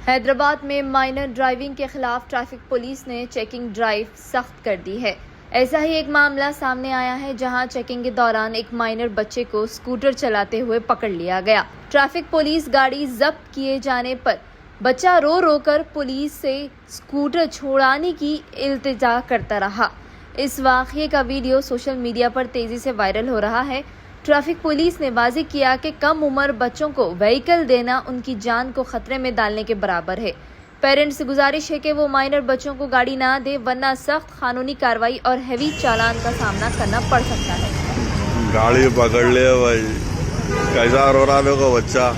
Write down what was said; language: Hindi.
हैदराबाद में माइनर ड्राइविंग के खिलाफ ट्रैफिक पुलिस ने चेकिंग ड्राइव सख्त कर दी है। ऐसा ही एक मामला सामने आया है जहां चेकिंग के दौरान एक माइनर बच्चे को स्कूटर चलाते हुए पकड़ लिया गया। ट्रैफिक पुलिस गाड़ी जब्त किए जाने पर बच्चा रो रो कर पुलिस से स्कूटर छुड़ाने की इल्तिजा करता रहा। इस वाकये का वीडियो सोशल मीडिया पर तेजी से वायरल हो रहा है। ट्रैफिक पुलिस ने वाज़ेह किया कि कम उम्र बच्चों को व्हीकल देना उनकी जान को खतरे में डालने के बराबर है। पेरेंट्स से गुजारिश है कि वो माइनर बच्चों को गाड़ी ना दे, वरना सख्त कानूनी कार्रवाई और हैवी चालान का सामना करना पड़ सकता है। गाड़ी पकड़ लिया भाई, कैसा रो रहा देखो बच्चा।